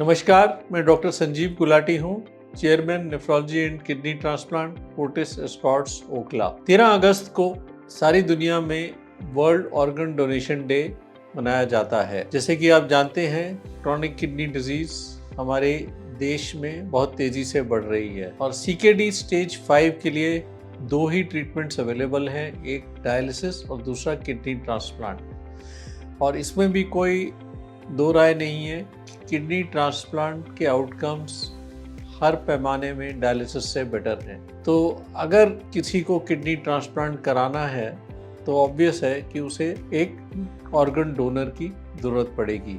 नमस्कार, मैं डॉक्टर संजीव गुलाटी हूँ, chairman nephrology and kidney transplant Fortis Escorts Okhla. 13 अगस्त को सारी दुनिया में वर्ल्ड ऑर्गन डोनेशन डे मनाया जाता है। जैसे कि आप जानते हैं, क्रोनिक किडनी डिजीज हमारे देश में बहुत तेजी से बढ़ रही है और CKD स्टेज 5 के लिए 2 ही ट्रीटमेंट्स अवेलेबल हैं, एक डायलिसिस और दूसरा किडनी ट्रांसप्लांट। और इसमें भी कोई दो राय नहीं है, किडनी ट्रांसप्लांट के आउटकम्स हर पैमाने में डायलिसिस से बेटर हैं। तो अगर किसी को किडनी ट्रांसप्लांट कराना है तो ऑब्वियस है कि उसे एक ऑर्गन डोनर की ज़रूरत पड़ेगी।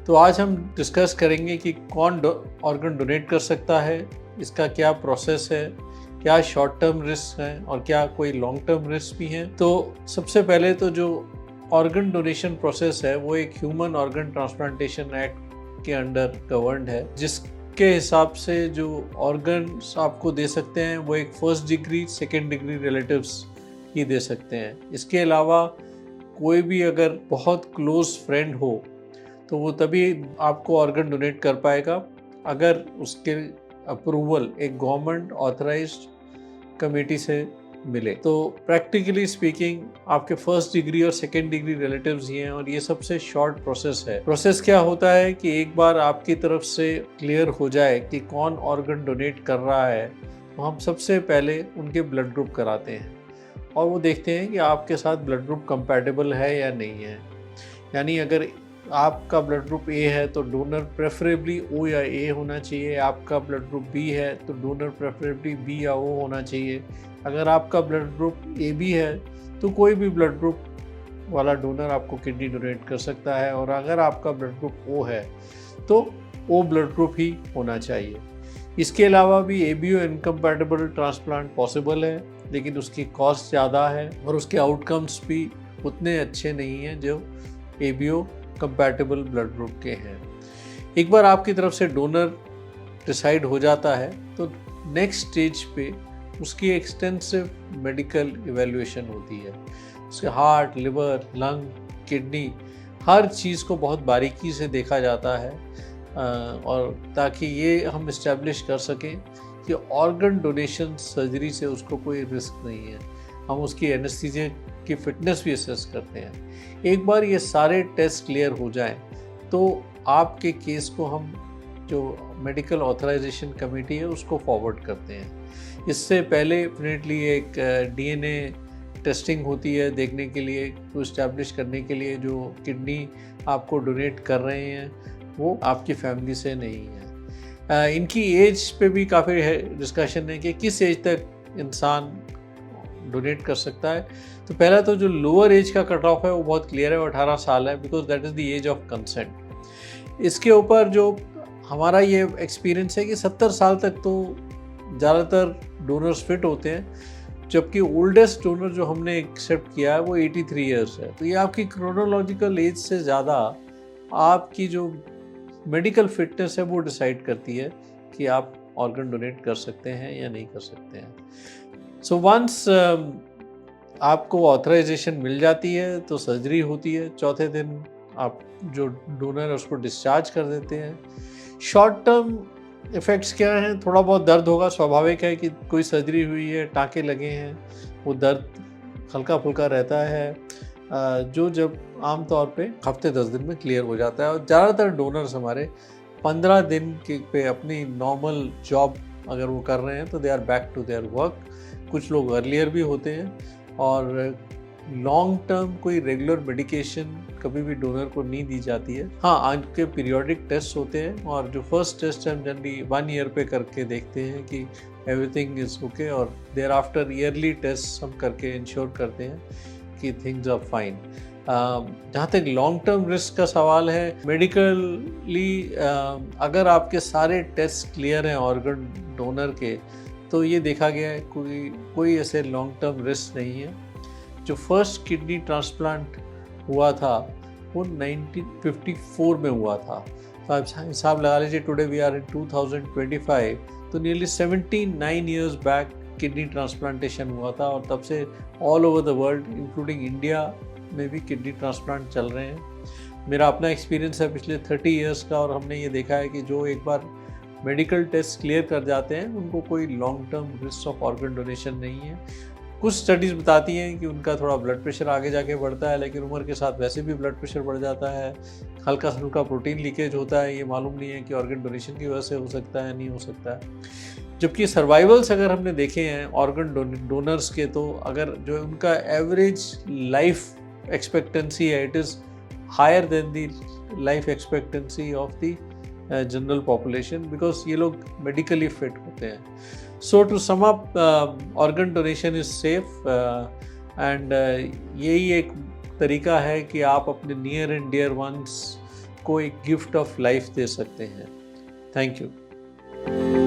तो आज हम डिस्कस करेंगे कि कौन ऑर्गन डोनेट कर सकता है, इसका क्या प्रोसेस है, क्या शॉर्ट टर्म रिस्क हैं और क्या कोई लॉन्ग टर्म रिस्क भी हैं। तो सबसे पहले तो जो ऑर्गन डोनेशन प्रोसेस है वो एक ह्यूमन ऑर्गन ट्रांसप्लांटेशन एक्ट के अंडर गवर्नड है, जिसके हिसाब से जो ऑर्गन्स आपको दे सकते हैं वो एक first degree second degree relatives ही दे सकते हैं। इसके अलावा कोई भी अगर बहुत क्लोज फ्रेंड हो तो वो तभी आपको ऑर्गन डोनेट कर पाएगा अगर उसके अप्रूवल एक गवर्नमेंट ऑथराइज्ड कमेटी से मिले। तो प्रैक्टिकली स्पीकिंग आपके फर्स्ट डिग्री और सेकेंड डिग्री रिलेटिव्स ही हैं और ये सबसे शॉर्ट प्रोसेस है। प्रोसेस क्या होता है कि एक बार आपकी तरफ से क्लियर हो जाए कि कौन ऑर्गन डोनेट कर रहा है तो हम सबसे पहले उनके ब्लड ग्रुप कराते हैं और वो देखते हैं कि आपके साथ ब्लड ग्रुप कंपैटिबल है या नहीं है। यानी अगर आपका ब्लड ग्रुप A है तो डोनर प्रेफरेबली O या A होना चाहिए, आपका ब्लड ग्रुप B है तो डोनर प्रेफरेबली B या O होना चाहिए। अगर आपका ब्लड ग्रुप AB है तो कोई भी ब्लड ग्रुप वाला डोनर आपको किडनी डोनेट कर सकता है और अगर आपका ब्लड ग्रुप O है तो O ब्लड ग्रुप ही होना चाहिए। इसके अलावा भी ABO इनकम्पैटिबल ट्रांसप्लांट पॉसिबल है, लेकिन उसकी कॉस्ट ज़्यादा है और उसके आउटकम्स भी उतने अच्छे नहीं हैं जो ABO कंपैटिबल ब्लड ग्रुप के हैं। एक बार आपकी तरफ से डोनर डिसाइड हो जाता है तो नेक्स्ट स्टेज पे उसकी एक्सटेंसिव मेडिकल इवैल्यूएशन होती है। उसके हार्ट, लिवर, लंग, किडनी हर चीज़ को बहुत बारीकी से देखा जाता है और ताकि ये हम इस्टेब्लिश कर सकें कि ऑर्गन डोनेशन सर्जरी से उसको कोई रिस्क नहीं है। हम उसकी एनेस्थीसिया की फिटनेस भी असेस करते हैं। एक बार ये सारे टेस्ट क्लियर हो जाएं तो आपके केस को हम जो मेडिकल ऑथराइजेशन कमेटी है उसको फॉरवर्ड करते हैं। इससे पहले डेफिनेटली एक DNA टेस्टिंग होती है देखने के लिए, तो इस्टेब्लिश करने के लिए जो किडनी आपको डोनेट कर रहे हैं वो आपकी फैमिली से नहीं है। इनकी एज पे भी काफ़ी डिस्कशन है कि किस एज तक इंसान डोनेट कर सकता है। तो पहला तो जो लोअर एज का कट ऑफ है वो बहुत क्लियर है, वो 18 साल है, because that is the age of consent. इसके ऊपर जो हमारा ये एक्सपीरियंस है कि 70 साल तक तो ज़्यादातर डोनर्स फिट होते हैं, जबकि ओल्डेस्ट डोनर जो हमने एक्सेप्ट किया है वो 83 ईयर्स है। तो ये आपकी क्रोनोलॉजिकल एज से ज़्यादा आपकी जो मेडिकल फिटनेस है वो डिसाइड करती है कि आप ऑर्गन डोनेट कर सकते हैं या नहीं कर सकते हैं। सो वंस आपको ऑथराइजेशन मिल जाती है तो सर्जरी होती है। चौथे दिन आप जो डोनर है उसको डिस्चार्ज कर देते हैं। शॉर्ट टर्म इफ़ेक्ट्स क्या हैं? थोड़ा बहुत दर्द होगा, स्वाभाविक है कि कोई सर्जरी हुई है, टाँके लगे हैं, वो दर्द हल्का फुल्का रहता है जो जब आम तौर पे हफ्ते 10 दिन में क्लियर हो जाता है। और ज़्यादातर डोनर्स हमारे 15 दिन के पे अपनी नॉर्मल जॉब अगर वो कर रहे हैं तो they are back to their work. कुछ लोग अर्लियर भी होते हैं और लॉन्ग टर्म कोई रेगुलर मेडिकेशन कभी भी डोनर को नहीं दी जाती है। हाँ, आज के पीरियोडिक टेस्ट होते हैं और जो फर्स्ट टेस्ट हम जनरली 1 ईयर पे करके देखते हैं कि एवरीथिंग इज़ ओके और देयर आफ्टर ईयरली टेस्ट हम करके इंश्योर करते हैं कि थिंग्स आर फाइन। जहाँ तक लॉन्ग टर्म रिस्क का सवाल है, मेडिकली अगर आपके सारे टेस्ट क्लियर हैं ऑर्गन डोनर के तो ये देखा गया है कोई ऐसे लॉन्ग टर्म रिस्क नहीं है। जो फर्स्ट किडनी ट्रांसप्लांट हुआ था वो 1954 में हुआ था। तो आप हिसाब लगा लीजिए, टुडे वी आर इन 2025, तो nearly 79 years back kidney transplantation हुआ था और तब से all over the world including India में भी किडनी ट्रांसप्लांट चल रहे हैं। मेरा अपना एक्सपीरियंस है पिछले 30 इयर्स का, और हमने ये देखा है कि जो एक बार मेडिकल टेस्ट क्लियर कर जाते हैं उनको कोई long term risk of organ donation नहीं है। कुछ स्टडीज़ बताती हैं कि उनका थोड़ा ब्लड प्रेशर आगे जाके बढ़ता है, लेकिन उम्र के साथ वैसे भी ब्लड प्रेशर बढ़ जाता है। हल्का सा उनका प्रोटीन लीकेज होता है, ये मालूम नहीं है कि ऑर्गन डोनेशन की वजह से हो सकता है नहीं हो सकता है। जबकि सर्वाइवल्स अगर हमने देखे हैं ऑर्गन डोनर्स के, तो अगर जो उनका एवरेज लाइफ एक्सपेक्टेंसी है it is higher than the life expectancy of the general population, because ये लोग मेडिकली फिट होते हैं। So to sum up, organ donation is safe, and यही एक तरीका है कि आप अपने नियर एंड डियर वंस को एक गिफ्ट ऑफ लाइफ दे सकते हैं। Thank you.